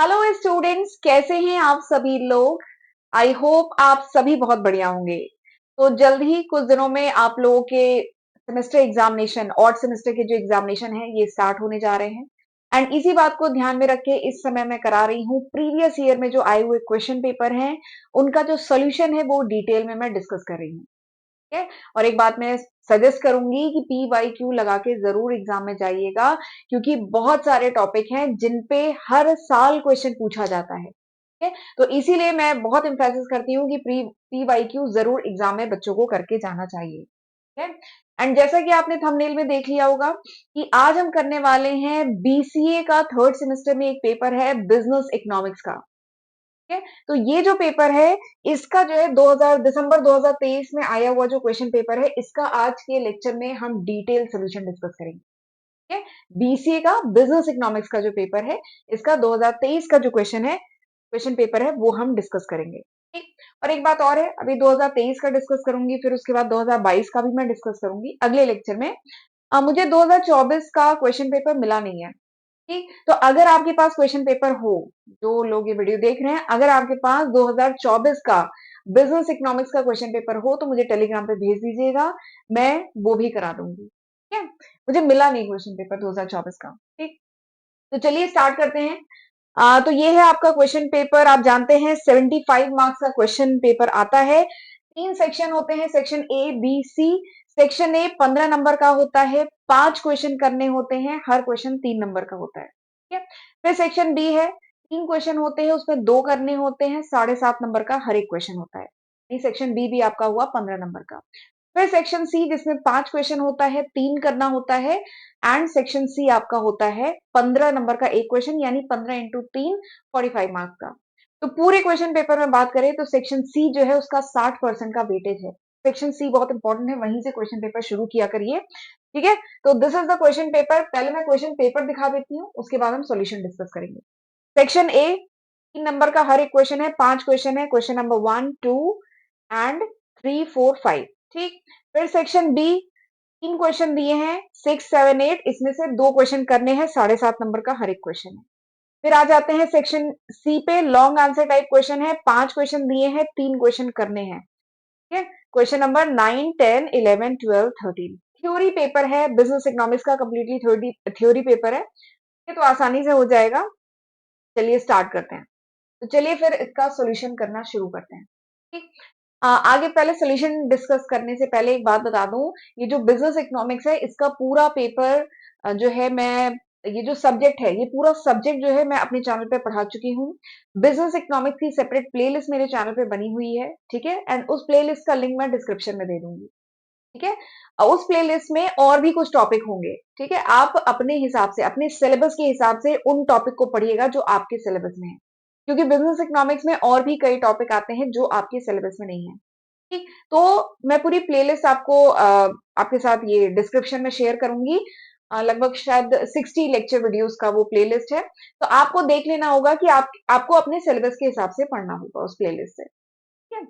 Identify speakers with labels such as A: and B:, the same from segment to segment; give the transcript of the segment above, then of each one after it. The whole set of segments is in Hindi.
A: हेलो स्टूडेंट्स, कैसे हैं आप सभी लोग। आई होप आप सभी बहुत बढ़िया होंगे। तो जल्द ही कुछ दिनों में आप लोगों के सेमेस्टर एग्जामिनेशन ऑड सेमेस्टर के जो एग्जामिनेशन है ये स्टार्ट होने जा रहे हैं। एंड इसी बात को ध्यान में रख के इस समय मैं करा रही हूँ प्रीवियस ईयर में जो आए हुए क्वेश्चन पेपर हैं उनका जो सोल्यूशन है वो डिटेल में मैं डिस्कस कर रही हूँ। ठीक है। और एक बात मैं सजेस्ट करूंगी कि पी वाई क्यू लगा के जरूर एग्जाम में जाइएगा, क्योंकि बहुत सारे टॉपिक हैं जिन पे हर साल क्वेश्चन पूछा जाता है। ठीक है। तो इसीलिए मैं बहुत इंफेसिस करती हूँ कि पी वाई क्यू जरूर एग्जाम में बच्चों को करके जाना चाहिए। ठीक है। एंड जैसा कि आपने थंबनेल में देख लिया होगा कि आज हम करने वाले हैं बीसीए का थर्ड सेमेस्टर में एक पेपर है बिजनेस इकोनॉमिक्स का। ठीक है। तो ये जो पेपर है इसका जो है 2000 दिसंबर 2023 में आया हुआ जो क्वेश्चन पेपर है इसका आज के लेक्चर में हम डिटेल सोल्यूशन डिस्कस करेंगे। ठीक है। बीसीए का बिजनेस इकोनॉमिक्स का जो पेपर है इसका 2023 का जो क्वेश्चन पेपर है वो हम डिस्कस करेंगे। ठीक। और एक बात और है, अभी 2023 का डिस्कस करूंगी, फिर उसके बाद 2022 का भी मैं डिस्कस करूंगी अगले लेक्चर में। मुझे 2024 का क्वेश्चन पेपर मिला नहीं है। ठीक। तो अगर आपके पास क्वेश्चन पेपर हो, जो लोग ये वीडियो देख रहे हैं, अगर आपके पास 2024 का बिजनेस इकोनॉमिक्स का क्वेश्चन पेपर हो तो मुझे टेलीग्राम पे भेज दीजिएगा, मैं वो भी करा दूंगी। ठीक है। मुझे मिला नहीं क्वेश्चन पेपर 2024 का। ठीक। तो चलिए स्टार्ट करते हैं। तो ये है आपका क्वेश्चन पेपर। आप जानते हैं 75 मार्क्स का क्वेश्चन पेपर आता है। 3 सेक्शन होते हैं, section A B C. Section A 15 number का होता है, 5 क्वेश्चन करने होते हैं, हर क्वेश्चन 3 नंबर का होता है। ठीक है। फिर सेक्शन बी है, 3 क्वेश्चन होते हैं, उसमें 2 करने होते हैं, 7.5 नंबर का हर एक क्वेश्चन होता है। ये सेक्शन बी भी आपका हुआ 15 नंबर का। फिर सेक्शन सी जिसमें 5 क्वेश्चन होता है, 3 करना होता है। एंड सेक्शन सी आपका होता है 15 नंबर का एक क्वेश्चन, यानी 15 इंटू 3 45 मार्क्स का। तो पूरे क्वेश्चन पेपर में बात करें तो सेक्शन सी जो है उसका 60% का वेटेज है। सेक्शन सी बहुत इंपॉर्टेंट है, वहीं से क्वेश्चन पेपर शुरू किया करिए। ठीक है। तो this is the question paper. पहले मैं क्वेश्चन पेपर दिखा देती हूँ, उसके बाद हम सॉल्यूशन डिस्कस करेंगे। सेक्शन ए 3 नंबर का हर एक क्वेश्चन है, 5 क्वेश्चन है, क्वेश्चन नंबर 1 2 एंड 3 4 5। ठीक। फिर सेक्शन बी 3 क्वेश्चन दिए हैं, 6 7 8, इसमें से 2 क्वेश्चन करने हैं, 7.5 नंबर का हर एक क्वेश्चन है। फिर आ जाते हैं सेक्शन सी पे, लॉन्ग आंसर टाइप क्वेश्चन है, 5 क्वेश्चन दिए हैं, 3 क्वेश्चन करने हैं। ठीक है। क्वेश्चन नंबर 9 10 11 12 13 थ्योरी पेपर है, बिजनेस इकोनॉमिक्स का कंप्लीटली थ्योरी पेपर है। ये तो आसानी से हो जाएगा। चलिए स्टार्ट करते हैं। तो चलिए फिर इसका सॉल्यूशन करना शुरू करते हैं। ठीक। आगे पहले सॉल्यूशन डिस्कस करने से पहले एक बात बता दूं, ये जो बिजनेस इकोनॉमिक्स है इसका पूरा पेपर जो है मैं ये जो सब्जेक्ट है ये पूरा सब्जेक्ट जो है मैं अपने चैनल पे पढ़ा चुकी हूँ। बिजनेस इकोनॉमिक्स की सेपरेट प्लेलिस्ट मेरे चैनल पे बनी हुई है। ठीक है। एंड उस प्लेलिस्ट का लिंक मैं डिस्क्रिप्शन में दे दूंगी। ठीक है। उस प्लेलिस्ट में और भी कुछ टॉपिक होंगे। ठीक है। आप अपने हिसाब से, अपने सिलेबस के हिसाब से उन टॉपिक को पढ़िएगा जो आपके सिलेबस में है, क्योंकि बिजनेस इकोनॉमिक्स में और भी कई टॉपिक आते हैं जो आपके सिलेबस में नहीं है। ठीक। तो मैं पूरी प्लेलिस्ट आपको आपके साथ ये डिस्क्रिप्शन में शेयर करूंगी। लगभग शायद 60 लेक्चर वीडियोस का वो प्लेलिस्ट है। तो आपको देख लेना होगा कि आपको अपने सिलेबस के हिसाब से पढ़ना होगा उस प्लेलिस्ट से। ठीक है।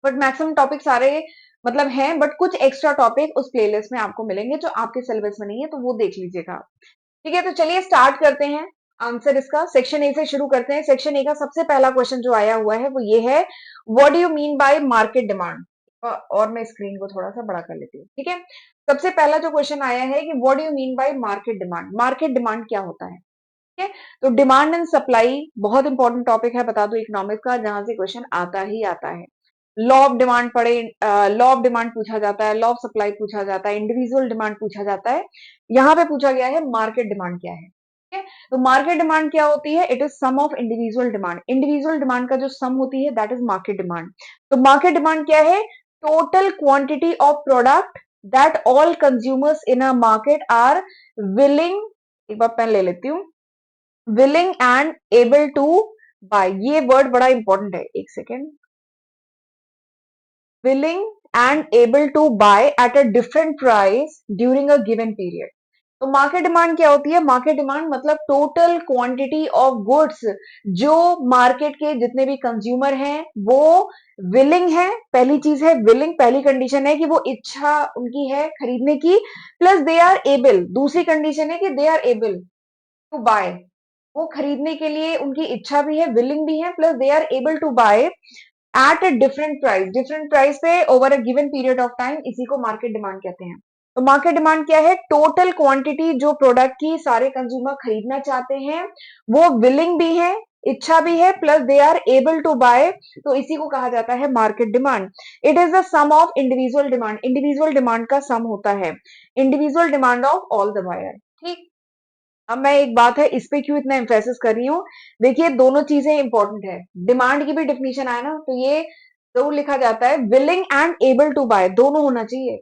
A: बट मैक्सिमम टॉपिक सारे मतलब हैं, बट कुछ एक्स्ट्रा टॉपिक उस प्लेलिस्ट में आपको मिलेंगे जो आपके सिलेबस में नहीं है, तो वो देख लीजिएगा। ठीक है। तो चलिए स्टार्ट करते हैं। आंसर इसका सेक्शन ए से शुरू करते हैं। सेक्शन ए का सबसे पहला क्वेश्चन जो आया हुआ है वो ये है, what do you mean by market demand. और मैं स्क्रीन को थोड़ा सा बड़ा कर लेती हूँ। ठीक है। सबसे पहला जो क्वेश्चन आया है कि what do you mean by market demand. Market demand क्या होता है। ठीक है। तो डिमांड एंड सप्लाई बहुत इंपॉर्टेंट टॉपिक है, बता दो, इकोनॉमिक्स का, जहां से क्वेश्चन आता ही आता है। लॉ ऑफ डिमांड पढ़े, लॉ ऑफ डिमांड पूछा जाता है, लॉ ऑफ सप्लाई पूछा जाता है, इंडिविजुअल डिमांड पूछा जाता है। यहाँ पे पूछा गया है मार्केट डिमांड क्या है। ठीक है। तो मार्केट डिमांड क्या होती है, it is sum of individual demand. Individual demand का जो सम होती है दैट इज मार्केट डिमांड। तो मार्केट डिमांड क्या है, total quantity of product that all consumers in a market are willing, एक बार पेन ले लेती हूँ, willing and able to buy. ये वर्ड बड़ा इंपॉर्टेंट है, एक second. willing and able to buy at a different price during a given period। तो मार्केट डिमांड क्या होती है, मार्केट डिमांड मतलब टोटल क्वांटिटी ऑफ गुड्स जो मार्केट के जितने भी कंज्यूमर हैं वो विलिंग है। पहली चीज है विलिंग, पहली कंडीशन है कि वो इच्छा उनकी है खरीदने की, प्लस दे आर एबल, दूसरी कंडीशन है कि they are able to buy. वो खरीदने के लिए उनकी इच्छा भी है, विलिंग भी है, plus they are able to buy at a different price पे over a given period of time. इसी को मार्केट डिमांड कहते हैं। तो मार्केट डिमांड क्या है? टोटल क्वांटिटी जो प्रोडक्ट की सारे कंज्यूमर खरीदना चाहते हैं, वो विलिंग भी है, इच्छा भी है, plus they are able to buy. तो इसी को कहा जाता है market demand. It is the sum of individual demand. Individual demand का सम होता है, individual demand of all the buyer. ठीक। अब मैं एक बात है, इस पे क्यों इतना एम्फेसिस कर रही हूँ। देखिए, दोनों चीजें इंपॉर्टेंट है। डिमांड की भी डेफिनेशन आए ना, तो ये जरूर लिखा जाता है, willing and able to buy, दोनों होना चाहिए।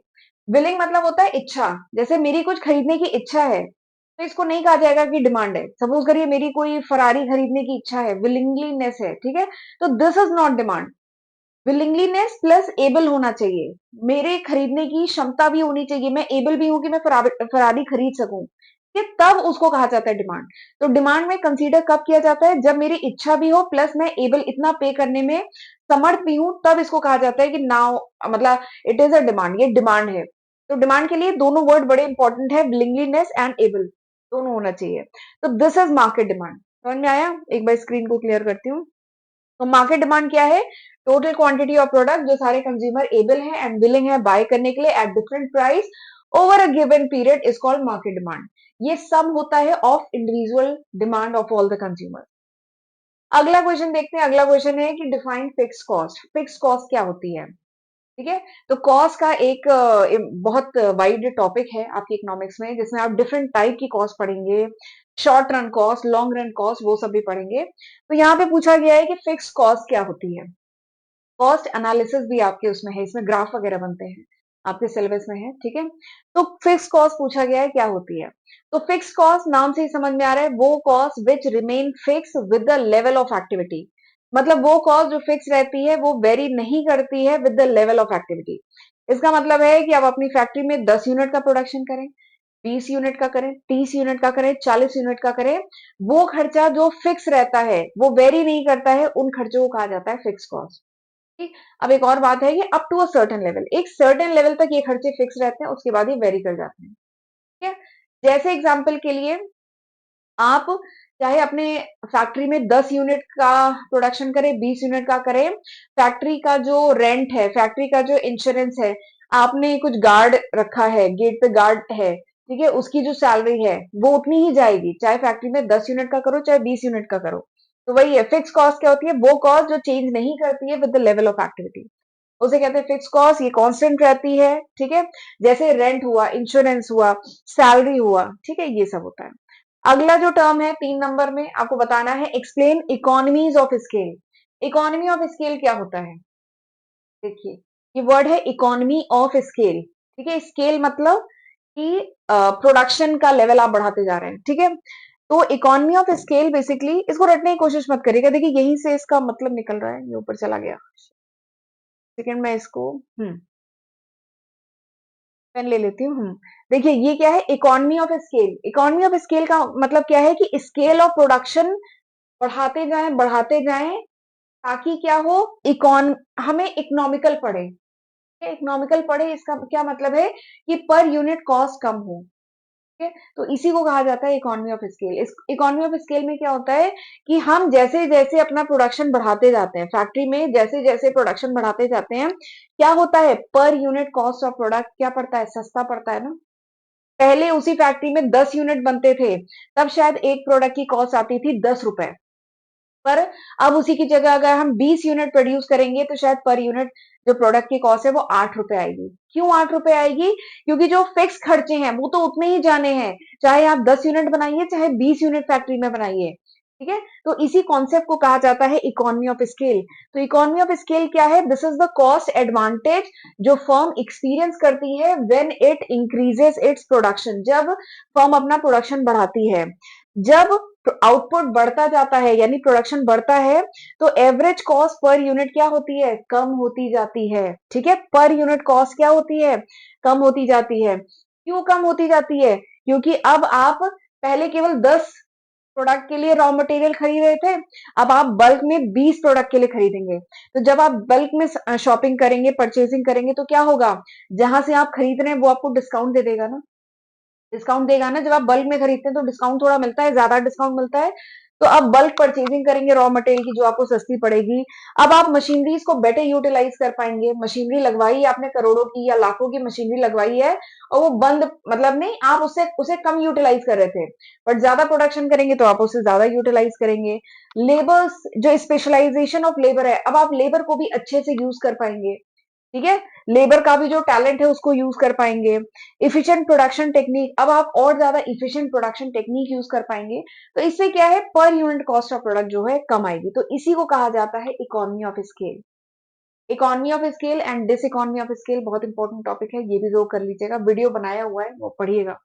A: विलिंग मतलब होता है इच्छा। जैसे मेरी कुछ खरीदने की इच्छा है, तो इसको नहीं कहा जाएगा कि डिमांड है। सपोज करिए मेरी कोई फरारी खरीदने की इच्छा है, विलिंगलीनेस है, ठीक है, तो this is not demand. Willingness plus able होना चाहिए, मेरे खरीदने की क्षमता भी होनी चाहिए, मैं एबल भी हूं कि मैं फरारी खरीद सकूं, कि तब उसको कहा जाता है डिमांड। तो डिमांड में कंसीडर कब किया जाता है? जब मेरी इच्छा भी हो, प्लस मैं एबल इतना पे करने में समर्थ भी हूं, तब इसको कहा जाता है कि नाउ, मतलब इट इज अ डिमांड, ये डिमांड है। तो डिमांड के लिए दोनों वर्ड बड़े इंपॉर्टेंट है, विलिंगलीनेस एंड एबल, दोनों होना चाहिए। तो दिस इज मार्केट डिमांड। समझ में आया? एक बार स्क्रीन को क्लियर करती हूँ। तो मार्केट डिमांड क्या है? टोटल क्वांटिटी ऑफ प्रोडक्ट जो सारे कंज्यूमर एबल है एंड विलिंग है बाय करने के लिए at different price over a given period is called market demand. ये सम होता है of individual demand of all the consumer. अगला क्वेश्चन देखते हैं। अगला क्वेश्चन है कि define fix cost. Fix cost क्या होती है? ठीक है। तो कॉस्ट का एक बहुत वाइड टॉपिक है आपकी इकोनॉमिक्स में, जिसमें आप डिफरेंट टाइप की कॉस्ट पढ़ेंगे, short run cost, long run cost, वो सब भी पढ़ेंगे। तो यहाँ पे पूछा गया है कि फिक्स कॉस्ट क्या होती है। कॉस्ट एनालिसिस भी आपके उसमें है, इसमें ग्राफ वगैरह बनते हैं, आपके सिलेबस में है। ठीक है। तो फिक्स कॉस्ट पूछा गया है क्या होती है। तो फिक्स कॉस्ट नाम से ही समझ में आ रहा है, वो cost which remain fix with the level of activity. मतलब वो कॉस्ट जो फिक्स रहती है, वो वेरी नहीं करती है with the level of activity. इसका मतलब है कि आप अपनी फैक्ट्री में 10 यूनिट का प्रोडक्शन करें, 20 यूनिट का करें, 30 यूनिट का करें, 40 यूनिट का करें, वो खर्चा जो फिक्स रहता है, वो वेरी नहीं करता है, उन खर्चों को कहा जाता है फिक्स कॉस्ट। ठीक। अब एक और बात है कि up to a certain level, एक सर्टेन लेवल तक ये खर्चे फिक्स रहते हैं, उसके बाद ये वेरी कर जाते हैं। ठीक है। जैसे एग्जांपल के लिए, आप चाहे अपने फैक्ट्री में 10 यूनिट का प्रोडक्शन करें, 20 यूनिट का करें, फैक्ट्री का जो रेंट है, फैक्ट्री का जो इंश्योरेंस है, आपने कुछ गार्ड रखा है, गेट पे गार्ड है, ठीक है, उसकी जो सैलरी है वो उतनी ही जाएगी, चाहे फैक्ट्री में 10 यूनिट का करो, चाहे 20 यूनिट का करो। तो वही है, फिक्स कॉस्ट क्या होती है? वो कॉस्ट जो चेंज नहीं करती है with the level of activity, उसे कहते हैं फिक्स कॉस्ट। ये कांस्टेंट रहती है। ठीक है। जैसे रेंट हुआ, इंश्योरेंस हुआ, सैलरी हुआ, ठीक है, ये सब होता है। अगला जो टर्म है 3 नंबर में आपको बताना है, explain economies of scale. Economy of scale क्या होता है? देखिए, ये वर्ड है इकोनॉमी ऑफ स्केल। ठीक है। स्केल मतलब कि प्रोडक्शन का लेवल आप बढ़ाते जा रहे हैं। ठीक है। तो इकोनॉमी ऑफ स्केल बेसिकली, इसको रटने की कोशिश मत करिएगा, देखिए यहीं से इसका मतलब निकल रहा है, ये ऊपर चला गया। सेकंड में इसको पेन ले लेती हूँ। देखिए ये क्या है, economy of scale. Economy of scale का मतलब क्या है कि स्केल ऑफ प्रोडक्शन बढ़ाते जाएं, ताकि क्या हो, इकोन हमें इकोनॉमिकल पड़े। इकोनॉमिकल पड़े, इसका क्या मतलब है कि पर यूनिट कॉस्ट कम हो। ठीक है। तो इसी को कहा जाता है इकोनॉमी ऑफ स्केल। इस इकोनॉमी ऑफ स्केल में क्या होता है कि हम जैसे जैसे अपना प्रोडक्शन बढ़ाते जाते हैं, फैक्ट्री में जैसे जैसे प्रोडक्शन बढ़ाते जाते हैं, क्या होता है, per unit cost of product क्या पड़ता है, सस्ता पड़ता है ना। पहले उसी फैक्ट्री में 10 यूनिट बनते थे, तब शायद एक प्रोडक्ट की कॉस्ट आती थी 10 रुपए, पर अब उसी की जगह अगर हम 20 यूनिट प्रोड्यूस करेंगे, तो शायद पर यूनिट जो प्रोडक्ट की कॉस्ट है वो 8 रुपए आएगी। क्यों 8 रुपए आएगी? क्योंकि जो फिक्स खर्चे हैं वो तो उतने ही जाने हैं, चाहे आप 10 यूनिट बनाइए, चाहे 20 यूनिट फैक्ट्री में बनाइए। ठीक है। तो इसी कॉन्सेप्ट को कहा जाता है इकोनॉमी ऑफ स्केल। तो इकोनॉमी ऑफ स्केल क्या है? This is the cost advantage जो फर्म एक्सपीरियंस करती है when it increases its production, जब फर्म अपना प्रोडक्शन बढ़ाती है। जब आउटपुट बढ़ता जाता है, यानी प्रोडक्शन बढ़ता है, तो एवरेज कॉस्ट पर यूनिट क्या होती है, कम होती जाती है। ठीक है। पर यूनिट कॉस्ट क्या होती है, कम होती जाती है। क्यों कम होती जाती है? क्योंकि अब आप पहले केवल 10 प्रोडक्ट के लिए रॉ मटेरियल खरीद रहे थे, अब आप बल्क में 20 प्रोडक्ट के लिए खरीदेंगे। तो जब आप बल्क में शॉपिंग करेंगे, परचेजिंग करेंगे, तो क्या होगा, जहां से आप खरीद रहे हैं वो आपको डिस्काउंट दे देगा ना। डिस्काउंट देगा ना, जब आप बल्क में खरीदते हैं तो डिस्काउंट थोड़ा मिलता है, ज्यादा डिस्काउंट मिलता है। तो आप बल्क परचेजिंग करेंगे रॉ मटेरियल की जो आपको सस्ती पड़ेगी। अब आप मशीनरीज को बेटर यूटिलाइज कर पाएंगे। मशीनरी लगवाई आपने करोड़ों की या लाखों की मशीनरी लगवाई है और वो बंद, मतलब नहीं, आप उससे उसे कम यूटिलाइज कर रहे थे, बट ज्यादा प्रोडक्शन करेंगे तो आप उसे ज्यादा यूटिलाइज करेंगे। लेबर्स, जो स्पेशलाइजेशन ऑफ लेबर है, अब आप लेबर को भी अच्छे से यूज कर पाएंगे। ठीक है, लेबर का भी जो टैलेंट है उसको यूज कर पाएंगे। इफिशिएंट प्रोडक्शन टेक्निक, अब आप और ज्यादा इफिशिएंट प्रोडक्शन टेक्निक यूज कर पाएंगे। तो इससे क्या है, per unit cost of product जो है कम आएगी। तो इसी को कहा जाता है economy of scale. Economy of scale and diseconomy of scale बहुत इंपॉर्टेंट टॉपिक है, ये भी जो कर लीजिएगा, वीडियो बनाया हुआ है वो पढ़िएगा।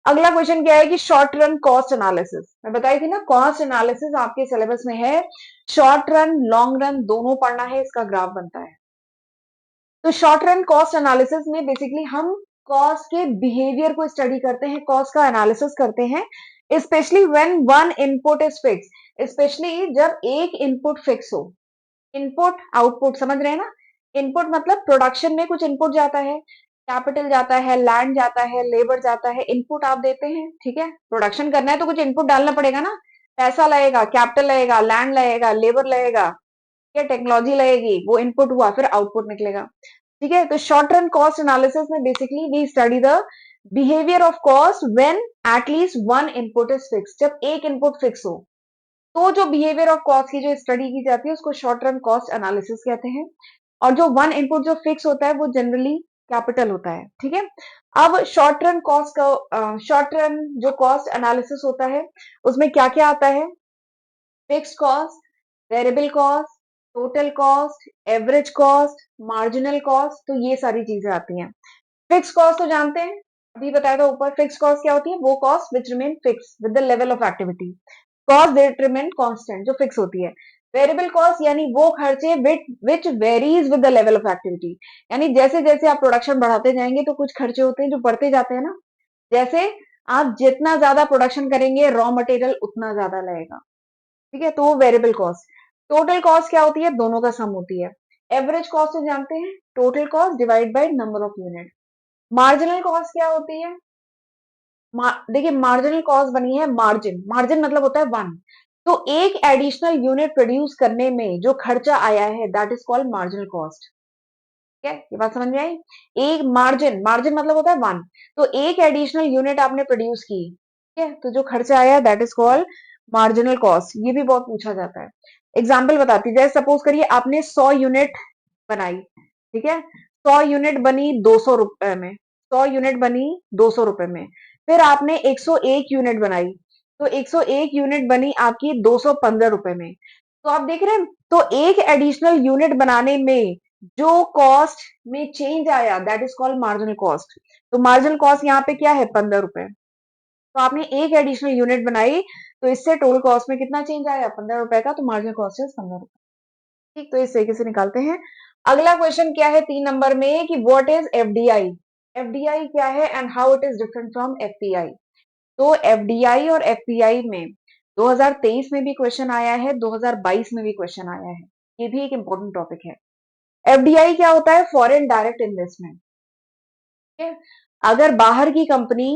A: अगला क्वेश्चन क्या है कि शॉर्ट रन कॉस्ट एनालिसिस, मैं बताई थी ना कॉस्ट एनालिसिस आपके सिलेबस में है। शॉर्ट रन लॉन्ग रन दोनों पढ़ना है, इसका ग्राफ बनता है। तो शॉर्ट रन कॉस्ट एनालिसिस में बेसिकली हम कॉस्ट के बिहेवियर को स्टडी करते हैं, कॉस्ट का एनालिसिस करते हैं, specially when one input is fix, specially जब एक इनपुट फिक्स हो। इनपुट आउटपुट समझ रहे हैं ना? इनपुट मतलब प्रोडक्शन में कुछ इनपुट जाता है, कैपिटल जाता है, लैंड जाता है, लेबर जाता है, इनपुट आप देते हैं। ठीक है, प्रोडक्शन करना है तो कुछ इनपुट डालना पड़ेगा ना, पैसा लगेगा, कैपिटल लगेगा, लैंड लगेगा, लेबर लगेगा, क्या टेक्नोलॉजी लगेगी, वो इनपुट हुआ, फिर आउटपुट निकलेगा। ठीक है, तो शॉर्ट रन कॉस्ट एनालिसिस में basically we study the behaviour of cost when at least one input is fix, जब एक इनपुट फिक्स हो तो जो बिहेवियर ऑफ कॉस्ट की जो स्टडी की जाती है उसको शॉर्ट रन कॉस्ट एनालिसिस कहते हैं। और जो वन इनपुट जो फिक्स होता है वो जनरली कैपिटल होता है। ठीक है, अब शॉर्ट रन कॉस्ट का शॉर्ट रन जो कॉस्ट एनालिसिस होता है उसमें क्या क्या आता है, fixed cost, variable cost, total cost, average cost, marginal cost, तो ये सारी चीजें आती हैं। फिक्स कॉस्ट तो जानते हैं, अभी बताया था ऊपर। फिक्स कॉस्ट क्या होती है, वो cost which remain fix with the level of activity. Cost that remain constant, जो फिक्स होती है। वेरिएबल कॉस्ट यानी वो खर्चे which varies with the level of activity, यानी जैसे जैसे आप प्रोडक्शन बढ़ाते जाएंगे तो कुछ खर्चे होते हैं जो बढ़ते जाते हैं ना, जैसे आप जितना ज्यादा प्रोडक्शन करेंगे रॉ मटेरियल उतना ज्यादा लगेगा। ठीक है, तो वो वेरिएबल कॉस्ट। टोटल कॉस्ट क्या होती है, दोनों का सम होती है। एवरेज कॉस्ट तो जानते हैं, total cost divide by number of unit. Marginal cost क्या होती है, देखिए मार्जिनल कॉस्ट बनी है, मार्जिन, मार्जिन मतलब होता है वन, तो एक एडिशनल यूनिट प्रोड्यूस करने में जो खर्चा आया है that is called marginal cost. ठीक है, ये बात समझ में आई? एक मार्जिन, मार्जिन मतलब होता है वन, तो एक एडिशनल यूनिट आपने प्रोड्यूस की, ठीक है, तो जो खर्चा आया that is called marginal cost. ये भी बहुत पूछा जाता है। एग्जाम्पल बताती हूँ, जैसे सपोज करिए आपने 100 यूनिट बनाई। ठीक है, 100 यूनिट बनी 200 रुपए में, 100 यूनिट बनी 200 रुपए में। फिर आपने 101 यूनिट बनाई, तो 101 यूनिट बनी आपकी 215 रुपए में। तो आप देख रहे हैं, तो एक एडिशनल यूनिट बनाने में जो कॉस्ट में चेंज आया that is called marginal cost. तो मार्जिनल कॉस्ट यहाँ पे क्या है, 15 रुपए। तो आपने एक एडिशनल यूनिट बनाई, तो इससे टोटल कॉस्ट में कितना चेंज आया, 15 रुपए का, तो मार्जिनल कॉस्ट है 15 रुपए। ठीक, तो इस तरीके से निकालते हैं। अगला क्वेश्चन क्या है 3 नंबर में कि व्हाट इज एफडीआई। एफडीआई क्या है and how it is different from FPI. तो एफडीआई और एफपीआई में 2023 में भी क्वेश्चन आया है, 2022 में भी क्वेश्चन आया है, ये भी एक इंपॉर्टेंट टॉपिक है। एफडीआई क्या होता है, फॉरेन डायरेक्ट इन्वेस्टमेंट। ठीक है, अगर बाहर की कंपनी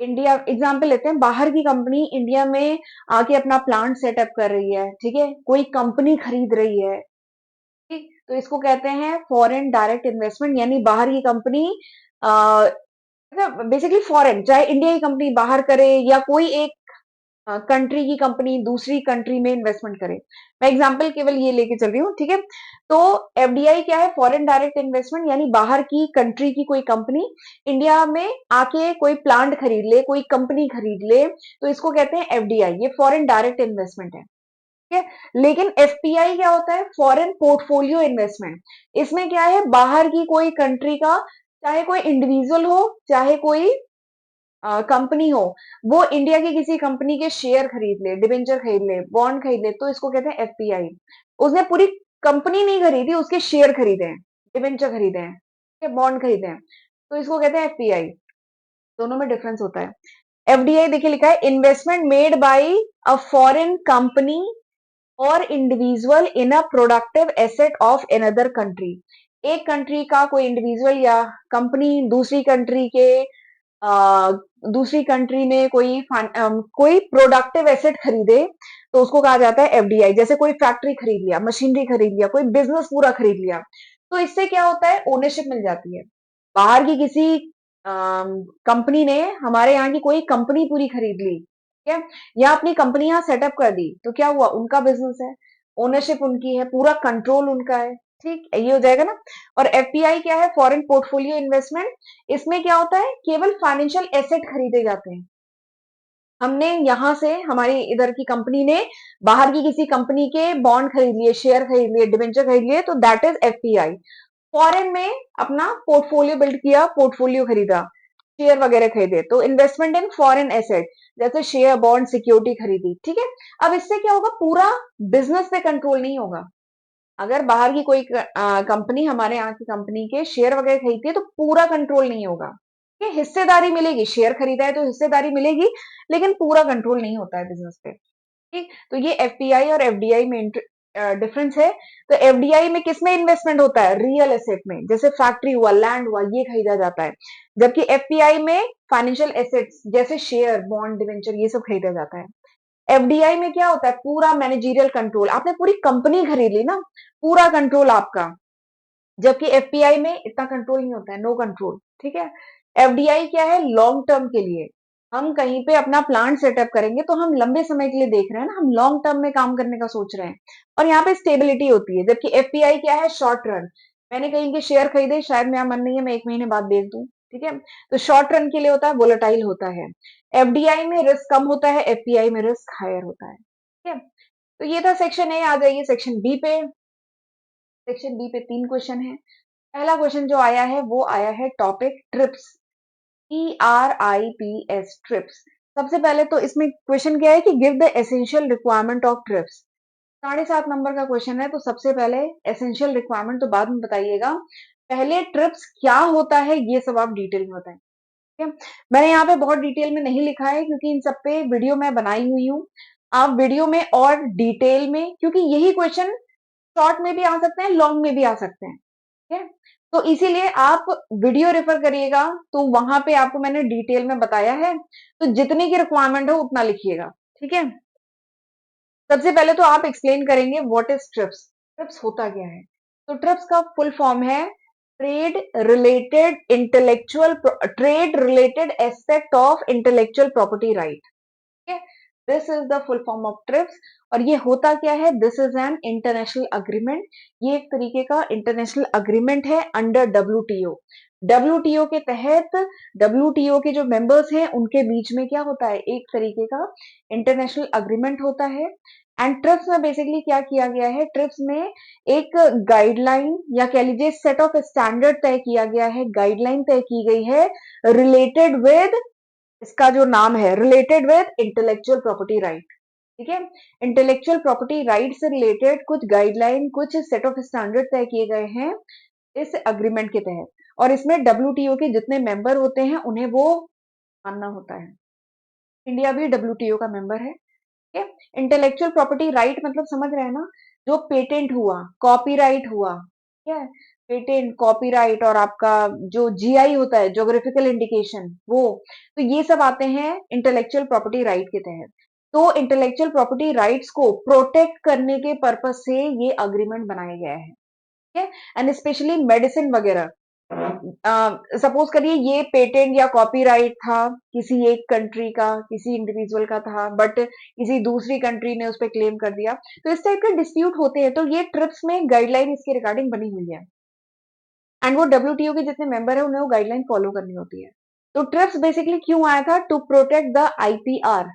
A: इंडिया, एग्जाम्पल लेते हैं, बाहर की कंपनी इंडिया में आके अपना प्लांट सेटअप कर रही है, ठीक है, कोई कंपनी खरीद रही है, ठीक, तो इसको कहते हैं फॉरेन डायरेक्ट इन्वेस्टमेंट, यानी बाहर की कंपनी, बेसिकली फॉरेन, चाहे इंडिया की कंपनी बाहर करे या कोई एक कंट्री की कंपनी दूसरी कंट्री में इन्वेस्टमेंट करे। मैं एग्जांपल केवल ये लेके चल रही हूँ। ठीक है, तो एफडीआई क्या है, फॉरेन डायरेक्ट इन्वेस्टमेंट, यानी बाहर की कंट्री की कोई कंपनी इंडिया में आके कोई प्लांट खरीद ले, कोई कंपनी खरीद ले, तो इसको कहते हैं एफडीआई, ये फॉरेन डायरेक्ट इन्वेस्टमेंट है। ठीक है, लेकिन एफपीआई क्या होता है, फॉरेन पोर्टफोलियो इन्वेस्टमेंट। इसमें क्या है, बाहर की कोई कंट्री का, चाहे कोई इंडिविजुअल हो, चाहे कोई कंपनी हो, वो इंडिया की किसी कंपनी के शेयर खरीद ले, डिबेंचर खरीद ले, बॉन्ड खरीद ले, तो इसको कहते हैं एफपीआई। उसने पूरी कंपनी नहीं खरीदी, उसके शेयर खरीदे हैं, डिबेंचर खरीदे हैं, बॉन्ड खरीदे हैं, तो इसको कहते हैं एफपीआई। दोनों में डिफरेंस होता है। एफडीआई देखिए लिखा है, investment made by a foreign company और individual in a productive asset of another country. एक कंट्री का कोई इंडिविजुअल या कंपनी दूसरी कंट्री में कोई कोई प्रोडक्टिव एसेट खरीदे, तो उसको कहा जाता है एफडीआई। जैसे कोई फैक्ट्री खरीद लिया, मशीनरी खरीद लिया, कोई बिजनेस पूरा खरीद लिया, तो इससे क्या होता है, ओनरशिप मिल जाती है। बाहर की किसी कंपनी ने हमारे यहाँ की कोई कंपनी पूरी खरीद ली, ठीक है, या अपनी कंपनी यहाँ सेटअप कर दी, तो क्या हुआ, उनका बिजनेस है, ओनरशिप उनकी है, पूरा कंट्रोल उनका है। ठीक, ये हो जाएगा ना। और एफपीआई क्या है, फॉरेन पोर्टफोलियो इन्वेस्टमेंट। इसमें क्या होता है, केवल फाइनेंशियल एसेट खरीदे जाते हैं। हमने यहाँ से, हमारी इधर की कंपनी ने बाहर की किसी कंपनी के बॉन्ड खरीद लिए, शेयर खरीद लिए, डिबेंचर खरीद लिए, तो दैट इज एफपीआई। फॉरेन में अपना पोर्टफोलियो बिल्ड किया, पोर्टफोलियो खरीदा, शेयर वगैरह खरीदे, तो इन्वेस्टमेंट इन फॉरेन एसेट, जैसे शेयर, बॉन्ड, सिक्योरिटी खरीदी। ठीक है, अब इससे क्या होगा, पूरा बिजनेस पे कंट्रोल नहीं होगा। अगर बाहर की कोई कंपनी हमारे यहाँ की कंपनी के शेयर वगैरह खरीदती है, तो पूरा कंट्रोल नहीं होगा। ये हिस्सेदारी मिलेगी, शेयर खरीदा है तो हिस्सेदारी मिलेगी, लेकिन पूरा कंट्रोल नहीं होता है बिजनेस पे। ठीक, तो ये एफपीआई और एफडीआई में डिफरेंस है। तो एफडीआई में किसमें इन्वेस्टमेंट होता है, रियल एसेट में, जैसे फैक्ट्री हुआ, लैंड हुआ, ये खरीदा जाता है। जबकि एफपीआई में फाइनेंशियल एसेट्स जैसे शेयर, बॉन्ड, डिवेंचर, ये सब खरीदा जाता है। एफडीआई में क्या होता है, पूरा मैनेजरियल कंट्रोल, आपने पूरी कंपनी खरीद ली ना, पूरा कंट्रोल आपका। जबकि एफपीआई में इतना कंट्रोल नहीं होता है, नो कंट्रोल। ठीक है, एफडीआई क्या है, लॉन्ग टर्म के लिए। हम कहीं पे अपना प्लांट सेटअप करेंगे तो हम लंबे समय के लिए देख रहे हैं ना, हम लॉन्ग टर्म में काम करने का सोच रहे हैं, और यहाँ पे स्टेबिलिटी होती है। जबकि एफपीआई क्या है, शॉर्ट रन। मैंने कहीं के शेयर खरीदे, शायद मेरा मन नहीं है, मैं 1 महीने बाद बेच दूं। ठीक है, तो शॉर्ट रन के लिए होता है, वोलेटाइल होता है। एफडीआई में रिस्क कम होता है, एफपीआई में रिस्क हायर होता है। ठीक है, तो ये था सेक्शन ए। आ जाइए सेक्शन बी पे। सेक्शन बी पे 3 क्वेश्चन है। पहला क्वेश्चन जो आया है वो आया है टॉपिक ट्रिप्स, TRIPS, ट्रिप्स। सबसे पहले तो इसमें क्वेश्चन क्या है कि give the essential requirement of trips. 7.5 number का क्वेश्चन है, तो सबसे पहले एसेंशियल रिक्वायरमेंट तो बाद में बताइएगा, पहले ट्रिप्स क्या होता है ये सब आप डिटेल में बताएं। ठीक है, मैंने यहाँ पे बहुत डिटेल में नहीं लिखा है क्योंकि इन सब पे वीडियो मैं बनाई हुई हूँ। आप वीडियो में और डिटेल में, क्योंकि यही क्वेश्चन शॉर्ट में भी आ सकते हैं, लॉन्ग में भी आ सकते हैं। ठीक है, तो इसीलिए आप वीडियो रेफर करिएगा, तो वहां पे आपको मैंने डिटेल में बताया है, तो जितनी की रिक्वायरमेंट हो उतना लिखिएगा। ठीक है, सबसे पहले तो आप एक्सप्लेन करेंगे व्हाट इज ट्रिप्स। ट्रिप्स होता क्या है, तो ट्रिप्स का फुल फॉर्म है trade related aspect of intellectual property right. ठीक है, this is the full form of trips. और ये होता क्या है, this is an international agreement. ये एक तरीके का इंटरनेशनल अग्रीमेंट है अंडर डब्ल्यूटीओ। डब्ल्यूटीओ के तहत, डब्ल्यूटीओ के जो मेंबर्स हैं उनके बीच में क्या होता है, एक तरीके का इंटरनेशनल अग्रीमेंट होता है। एंड ट्रिप्स में बेसिकली क्या किया गया है, ट्रिप्स में एक गाइडलाइन या कह लीजिए सेट ऑफ स्टैंडर्ड तय किया गया है, गाइडलाइन तय की गई है रिलेटेड विद, इसका जो नाम है related with intellectual property right. ठीक है, इंटेलेक्चुअल प्रॉपर्टी राइट से रिलेटेड कुछ गाइडलाइन, कुछ सेट ऑफ स्टैंडर्ड तय किए गए हैं इस अग्रीमेंट के तहत। और इसमें डब्ल्यूटीओ के जितने मेंबर होते हैं उन्हें वो मानना होता है। इंडिया भी डब्ल्यूटीओ का मेंबर है। ठीक है, इंटेलेक्चुअल प्रॉपर्टी राइट मतलब समझ रहे हैं ना, जो पेटेंट हुआ, कॉपीराइट हुआ, ठीक है, पेटेंट, कॉपीराइट, और आपका जो जीआई होता है, ज्योग्राफिकल इंडिकेशन, वो, तो ये सब आते हैं इंटेलेक्चुअल प्रॉपर्टी राइट के तहत। तो इंटेलेक्चुअल प्रॉपर्टी राइट्स को प्रोटेक्ट करने के पर्पज से ये अग्रीमेंट बनाया गया है। ठीक है, एंड स्पेशली मेडिसिन वगैरह, सपोज करिए ये पेटेंट या कॉपीराइट था किसी एक कंट्री का, किसी इंडिविजुअल का था, बट किसी दूसरी कंट्री ने उस पर क्लेम कर दिया, तो इस टाइप के डिस्प्यूट होते हैं, तो ये ट्रिप्स में गाइडलाइन इसके रिगार्डिंग बनी हुई है। एंड वो डब्ल्यूटीओ के जितने मेंबर है उन्हें वो गाइडलाइन फॉलो करनी होती है। तो ट्रिप्स बेसिकली क्यों आया था, टू प्रोटेक्ट द आईपीआर।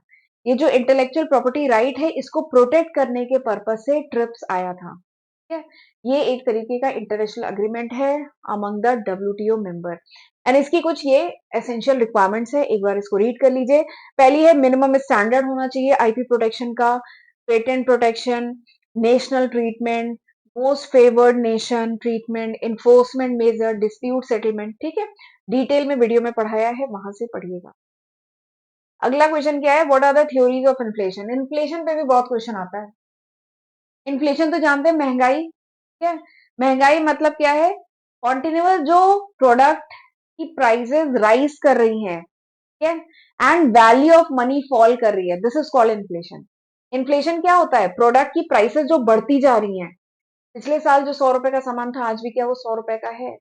A: ये जो इंटेलेक्चुअल प्रॉपर्टी राइट है इसको प्रोटेक्ट करने के पर्पज से ट्रिप्स आया था। ठीक है, ये एक तरीके का इंटरनेशनल अग्रीमेंट है among the WTO member. And इसकी कुछ ये एसेंशियल रिक्वायरमेंट्स है, एक बार इसको रीड कर लीजिए। पहली है, मिनिमम स्टैंडर्ड होना चाहिए आईपी प्रोटेक्शन का, patent protection, national treatment, most favoured nation treatment, enforcement measure, dispute settlement. ठीक है, डिटेल में वीडियो में पढ़ाया है, वहां से पढ़िएगा। अगला क्वेश्चन क्या है, what are the theories of inflation. Inflation पे भी बहुत क्वेश्चन आता है। इन्फ्लेशन तो जानते हैं, महंगाई। ठीक है, महंगाई मतलब क्या है, कॉन्टिन्यूअस जो प्रोडक्ट की प्राइसेस राइज कर रही हैं, ठीक है, and value of money fall कर रही है, this is called inflation. Inflation क्या होता है? प्रोडक्ट की प्राइसेस जो बढ़ती जा रही हैं। पिछले साल जो 100 रुपए का सामान था, आज भी क्या वो 100 रुपए का है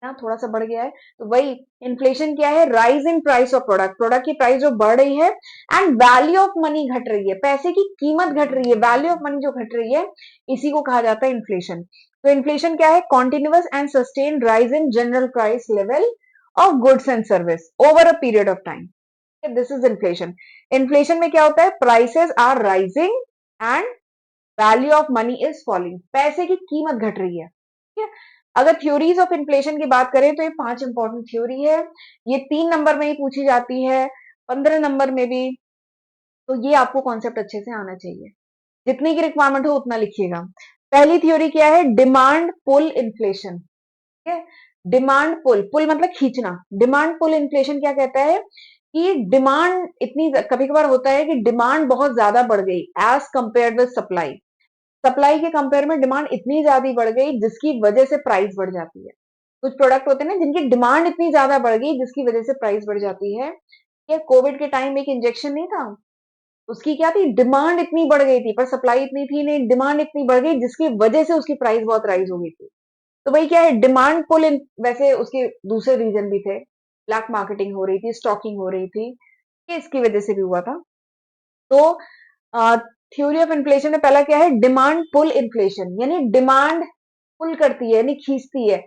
A: ना? थोड़ा सा बढ़ गया है। तो वही इन्फ्लेशन क्या है? Rise in price of product, product की प्राइस जो बढ़ रही है एंड वैल्यू ऑफ मनी घट रही है, पैसे की कीमत घट रही है, वैल्यू ऑफ मनी जो घट रही है, इसी को कहा जाता है इन्फ्लेशन। तो इन्फ्लेशन क्या है? Continuous and sustain rise in general price level of goods and service over a period of time. This is inflation. Inflation में क्या होता है? Prices are rising and value of money is falling, पैसे की कीमत घट रही है। ठीक है। अगर थ्योरीज ऑफ इन्फ्लेशन की बात करें तो ये 5 इंपॉर्टेंट थ्योरी है। ये 3 नंबर में ही पूछी जाती है, 15 नंबर में भी। तो ये आपको कॉन्सेप्ट अच्छे से आना चाहिए। जितनी की रिक्वायरमेंट हो उतना लिखिएगा। पहली थ्योरी क्या है? Demand pull inflation. ठीक है। डिमांड पुल, पुल मतलब खींचना। डिमांड पुल इन्फ्लेशन क्या कहता है कि डिमांड इतनी, कभी कभार होता है कि डिमांड बहुत ज्यादा बढ़ गई as compare with supply. Supply के कंपेयर में डिमांड इतनी ज्यादा बढ़ गई जिसकी वजह से प्राइस बढ़ जाती है। कुछ प्रोडक्ट होते हैं ना जिनकी डिमांड इतनी ज्यादा बढ़ गई जिसकी वजह से प्राइस बढ़ जाती है। ये कोविड के टाइम एक इंजेक्शन नहीं था, उसकी क्या थी? डिमांड इतनी बढ़ गई थी पर सप्लाई इतनी थी नहीं, डिमांड इतनी बढ़ गई जिसकी वजह से उसकी प्राइस बहुत राइज हो गई थी। तो वही क्या है? डिमांड पुल इन, वैसे उसके दूसरे रीजन भी थे, ब्लैक मार्केटिंग हो रही थी, स्टॉकिंग हो रही थी, ये इसकी वजह से भी हुआ था। तो थ्योरी ऑफ इन्फ्लेशन में पहला क्या है? डिमांड पुल इन्फ्लेशन, यानी डिमांड पुल करती है यानी खींचती है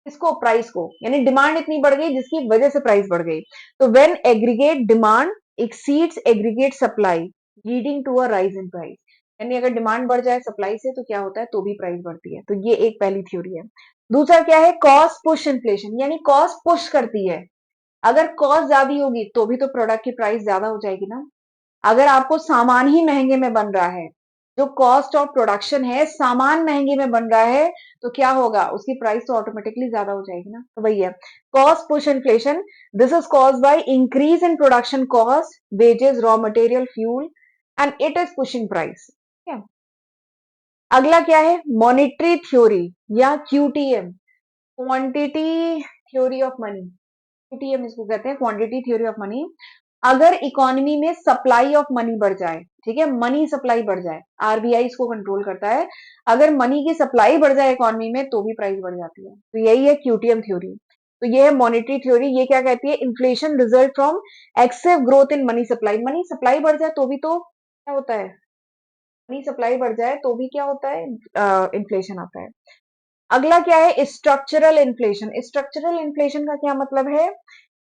A: इसको, प्राइस को, यानी डिमांड इतनी बढ़ गई जिसकी वजह से प्राइस बढ़ गई। तो when aggregate demand exceeds aggregate supply leading to a rise in price, यानी अगर डिमांड बढ़ जाए सप्लाई से तो क्या होता है? तो भी प्राइस बढ़ती है। तो ये एक पहली थ्योरी है। दूसरा क्या है? कॉस्ट पुश इन्फ्लेशन, यानी कॉस्ट पुश करती है। अगर कॉस्ट ज्यादा होगी तो भी तो प्रोडक्ट की प्राइस ज्यादा हो जाएगी ना। अगर आपको सामान ही महंगे में बन रहा है, जो कॉस्ट ऑफ प्रोडक्शन है सामान महंगे में बन रहा है, तो क्या होगा? उसकी प्राइस तो ऑटोमेटिकली ज्यादा हो जाएगी ना। तो वही है cost push inflation. This is caused by increase in production cost, wages, raw material, fuel and it is pushing price. ठीक है। अगला क्या है? मॉनेटरी थ्योरी या क्यूटीएम, क्वांटिटी थ्योरी ऑफ मनी। क्यूटीएम इसको कहते हैं, क्वांटिटी थ्योरी ऑफ मनी। अगर इकोनॉमी में सप्लाई ऑफ मनी बढ़ जाए, ठीक है, मनी सप्लाई बढ़ जाए, आरबीआई इसको कंट्रोल करता है, अगर मनी की सप्लाई बढ़ जाए इकोनॉमी में तो भी प्राइस बढ़ जाती है। तो यही है क्यूटीएम थ्योरी। तो ये है मॉनेटरी थ्योरी। ये क्या कहती है? Inflation result from excessive growth in money supply. Money supply बढ़ जाए तो भी तो क्या होता है? मनी सप्लाई बढ़ जाए तो भी क्या होता है? इन्फ्लेशन आता है। अगला क्या है? Structural inflation. स्ट्रक्चरल इन्फ्लेशन का क्या मतलब है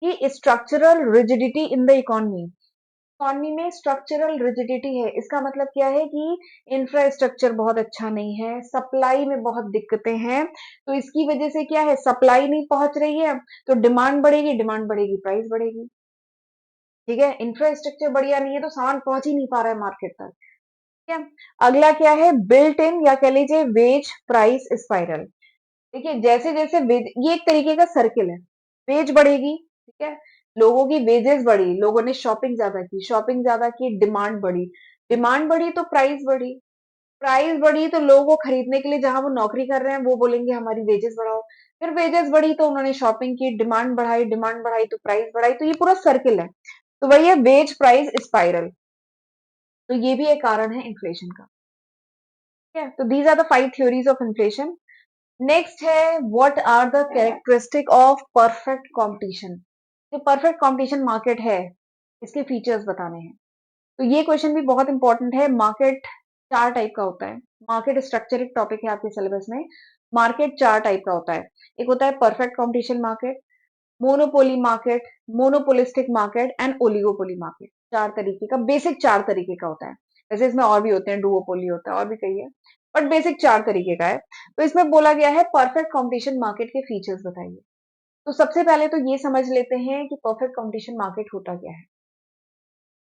A: कि structural rigidity in the economy. Economy में स्ट्रक्चरल रिजिडिटी है, इसका मतलब क्या है कि इंफ्रास्ट्रक्चर बहुत अच्छा नहीं है, सप्लाई में बहुत दिक्कतें हैं, तो इसकी वजह से क्या है? सप्लाई नहीं पहुंच रही है तो डिमांड बढ़ेगी, डिमांड बढ़ेगी, प्राइस बढ़ेगी। ठीक है। इंफ्रास्ट्रक्चर बढ़िया नहीं है तो सामान पहुंच ही नहीं पा रहा है मार्केट तक। ठीक है। अगला क्या है? बिल्ट इन या कह लीजिए वेज प्राइस स्पाइरल। देखिए जैसे जैसे वेज, ये एक तरीके का सर्किल है। वेज बढ़ेगी, ठीक है, लोगों की वेजेस बढ़ी, लोगों ने शॉपिंग ज्यादा की, शॉपिंग ज्यादा की, डिमांड बढ़ी, डिमांड बढ़ी तो प्राइस बढ़ी, प्राइस बढ़ी तो लोगों को खरीदने के लिए जहां वो नौकरी कर रहे हैं वो बोलेंगे हमारी वेजेस बढ़ाओ, फिर वेजेस बढ़ी तो उन्होंने शॉपिंग की, डिमांड बढ़ाई, डिमांड बढ़ाई तो प्राइस बढ़ाई। तो ये पूरा सर्किल है। तो वही है वेज प्राइस स्पाइरल। तो ये भी एक कारण है इन्फ्लेशन का। ठीक है। तो these are the 5 theories of inflation. Next है what are the characteristic of perfect competition. जो परफेक्ट कंपटीशन मार्केट है इसके फीचर्स बताने हैं। तो ये क्वेश्चन भी बहुत इंपॉर्टेंट है। मार्केट 4 टाइप का होता है। मार्केट स्ट्रक्चर एक टॉपिक है आपके सिलेबस में। मार्केट 4 टाइप का होता है। एक होता है perfect competition market, monopoly market, monopolistic market and oligopoly market. 4 तरीके का, बेसिक 4 तरीके का होता है। वैसे इसमें और भी होते हैं, डुओपोली होता है और भी कई है, बट बेसिक 4 तरीके का है। तो इसमें बोला गया है परफेक्ट कंपटीशन मार्केट के फीचर्स बताइए। तो सबसे पहले तो ये समझ लेते हैं कि परफेक्ट कंपटीशन मार्केट होता क्या है।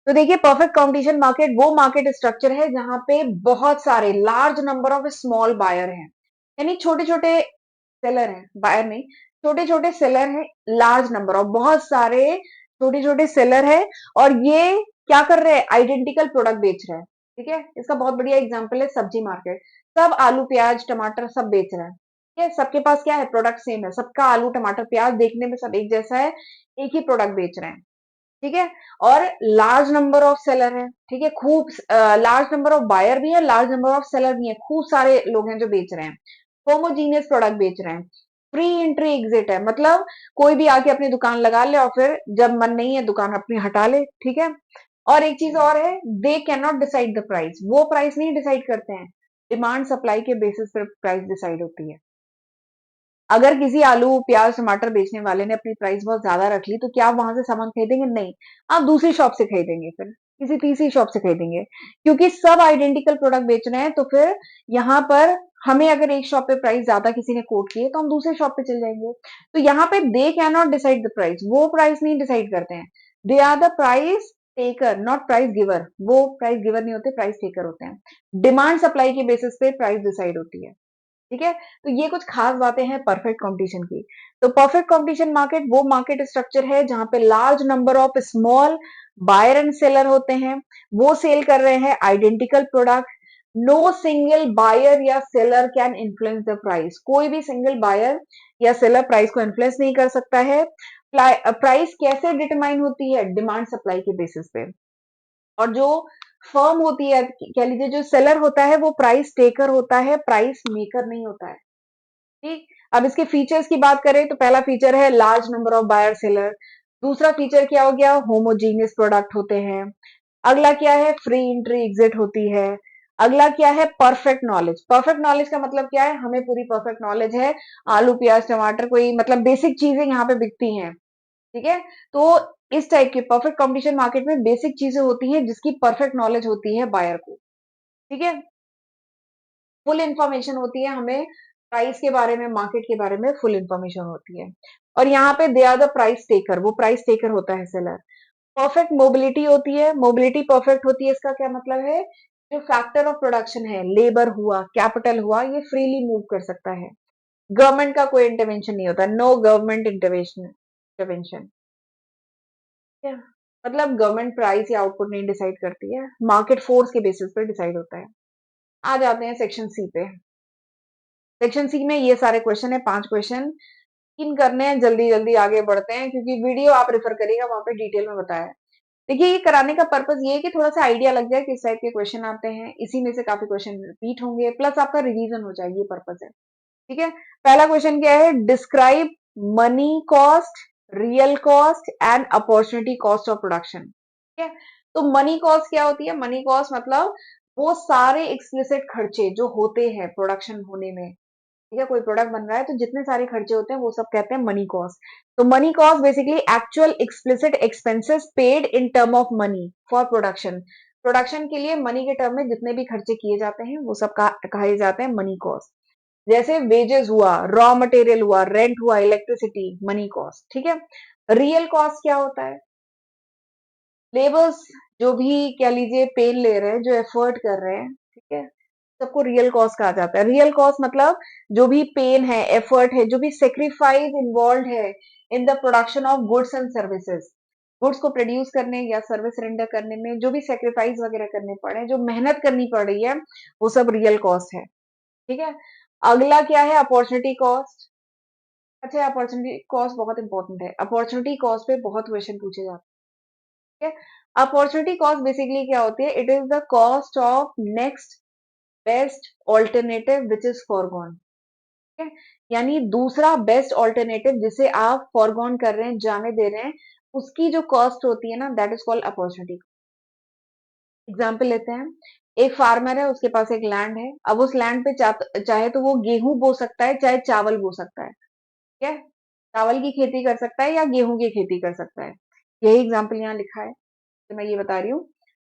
A: तो देखिए परफेक्ट कंपटीशन मार्केट वो मार्केट स्ट्रक्चर है जहां पे बहुत सारे large number of small buyer हैं, यानी छोटे छोटे सेलर हैं, बायर नहीं, छोटे छोटे सेलर हैं, लार्ज नंबर ऑफ, बहुत सारे छोटे छोटे सेलर है, और ये क्या कर रहे हैं? आइडेंटिकल प्रोडक्ट बेच रहे हैं। ठीक है। इसका बहुत बढ़िया एग्जांपल है सब्जी मार्केट। सब आलू प्याज टमाटर सब बेच रहे हैं। ठीक है। सबके पास क्या है? प्रोडक्ट सेम है, सबका आलू टमाटर प्याज देखने में सब एक जैसा है, एक ही प्रोडक्ट बेच रहे हैं। ठीक है, और लार्ज नंबर ऑफ सेलर है, ठीक है, खूब लार्ज नंबर ऑफ बायर भी है, लार्ज नंबर ऑफ सेलर भी है, खूब सारे लोग हैं जो बेच रहे हैं, होमोजीनियस प्रोडक्ट बेच रहे हैं, फ्री एंट्री एग्जिट है, मतलब कोई भी आके अपनी दुकान लगा ले और फिर जब मन नहीं है दुकान अपनी हटा ले, ठीक है। और एक चीज और है, दे can not decide the price, वो प्राइस नहीं डिसाइड करते हैं, डिमांड सप्लाई के बेसिस पर प्राइस डिसाइड होती है। अगर किसी आलू प्याज टमाटर बेचने वाले ने अपनी प्राइस बहुत ज्यादा रख ली तो क्या आप वहां से सामान खरीदेंगे? नहीं, आप दूसरी शॉप से खरीदेंगे, फिर किसी तीसरी शॉप से खरीदेंगे, क्योंकि सब आइडेंटिकल प्रोडक्ट बेच रहे हैं, तो फिर यहाँ पर हमें अगर एक शॉप पे प्राइस ज्यादा किसी ने कोट की है तो हम दूसरे शॉप पे चले जाएंगे। तो यहाँ पे they can not decide the price, वो प्राइस नहीं डिसाइड करते हैं, they are the price taker not price giver, वो प्राइस गिवर नहीं होते, प्राइस टेकर होते हैं। डिमांड सप्लाई के बेसिस पे प्राइस डिसाइड होती है, ठीक है। तो ये कुछ खास बातें हैं परफेक्ट कंपटीशन की। तो परफेक्ट कंपटीशन मार्केट वो मार्केट स्ट्रक्चर है जहां पे large number of small buyer and seller होते हैं, वो सेल कर रहे हैं identical product. No single buyer या seller can influence the price, कोई भी सिंगल बायर या सेलर प्राइस को इन्फ्लुएंस नहीं कर सकता है। प्राइस कैसे डिटरमाइन होती है? डिमांड सप्लाई के बेसिस पे। और जो फर्म होती है, कह लीजिए जो सेलर होता है, वो प्राइस टेकर होता है, प्राइस मेकर नहीं होता है, ठीक। अब इसके फीचर्स की बात करें तो पहला फीचर है large number of buyer seller, दूसरा फीचर क्या हो गया? होमोजीनियस प्रोडक्ट होते हैं। अगला क्या है? फ्री एंट्री एग्जिट होती है। अगला क्या है? Perfect knowledge. परफेक्ट नॉलेज का मतलब क्या है? हमें पूरी परफेक्ट नॉलेज है, आलू प्याज टमाटर कोई मतलब बेसिक चीजें यहाँ पे बिकती हैं, ठीक है। तो इस टाइप के परफेक्ट कंपटीशन मार्केट में बेसिक चीजें होती हैं जिसकी परफेक्ट नॉलेज होती है बायर को, ठीक है। फुल इंफॉर्मेशन होती है हमें, प्राइस के बारे में, मार्केट के बारे में फुल इंफॉर्मेशन होती है। और यहाँ पे they are the price taker, वो प्राइस टेकर होता है सेलर। परफेक्ट मोबिलिटी होती है, मोबिलिटी परफेक्ट होती है, इसका क्या मतलब है? जो फैक्टर ऑफ प्रोडक्शन है, लेबर हुआ, कैपिटल हुआ, ये फ्रीली मूव कर सकता है, गवर्नमेंट का कोई इंटरवेंशन नहीं होता, नो गवर्नमेंट इंटरवेंशन, क्या मतलब गवर्नमेंट प्राइस या आउटपुट नहीं डिसाइड करती है, मार्केट फोर्स के बेसिस पर डिसाइड होता है। आ जाते हैं सेक्शन सी पे। सेक्शन सी में ये सारे क्वेश्चन है, 5 क्वेश्चन इन करने हैं, जल्दी जल्दी आगे बढ़ते हैं क्योंकि वीडियो आप रेफर करिएगा, वहां पे डिटेल में बताया है। देखिए, ये कराने का पर्पस ये है कि थोड़ा सा आइडिया लग जाए किस टाइप के क्वेश्चन आते हैं, इसी में से काफी क्वेश्चन रिपीट होंगे, प्लस आपका रिवीजन हो जाएगी, ये पर्पस है, ठीक है। पहला क्वेश्चन क्या है? Describe money cost, real cost and opportunity cost of production, ठीक है। तो मनी कॉस्ट क्या होती है? मनी कॉस्ट मतलब वो सारे एक्सप्लिसिट खर्चे जो होते हैं प्रोडक्शन होने में, ठीक है, कोई प्रोडक्ट बन रहा है तो जितने सारे खर्चे होते हैं वो सब कहते हैं मनी कॉस्ट। तो money cost basically actual explicit expenses paid in term of money for production, production के लिए मनी के टर्म में जितने भी खर्चे किए जाते हैं वो सब कहे जाते हैं मनी कॉस्ट। जैसे वेजेस हुआ, रॉ मटेरियल हुआ, रेंट हुआ, इलेक्ट्रिसिटी, मनी कॉस्ट, ठीक है। रियल कॉस्ट क्या होता है? लेबर्स जो भी कह लीजिए पेन ले रहे हैं, जो एफर्ट कर रहे हैं, ठीक है, सबको रियल कॉस्ट कहा जाता है। रियल कॉस्ट मतलब जो भी पेन है, एफर्ट है, जो भी सेक्रीफाइस इन्वॉल्व है in the production of goods and services, goods को प्रोड्यूस करने या सर्विस रेंडर करने में जो भी सेक्रीफाइस वगैरह करने पड़े, जो मेहनत करनी पड़ रही है, वो सब रियल कॉस्ट है, ठीक है। अगला क्या है? Opportunity cost. अच्छा, अपॉर्चुनिटी कॉस्ट बहुत इंपॉर्टेंट है, अपॉर्चुनिटी कॉस्ट पे बहुत क्वेश्चन पूछे जाते हैं। अपॉर्चुनिटी कॉस्ट बेसिकली क्या होती है? It is the cost of next best alternative which is foregone, ठीक है। यानी दूसरा बेस्ट ऑल्टरनेटिव जिसे आप फॉरगॉन कर रहे हैं, जाने दे रहे हैं, उसकी जो कॉस्ट होती है ना, that is called opportunity. Example लेते हैं, एक फार्मर है, उसके पास एक लैंड है, अब उस लैंड पे चाहे तो वो गेहूं बो सकता है, चाहे चावल बो सकता है, ठीक है। चावल की खेती कर सकता है या गेहूं की खेती कर सकता है, यही एग्जाम्पल यहाँ लिखा है, तो मैं ये बता रही हूँ।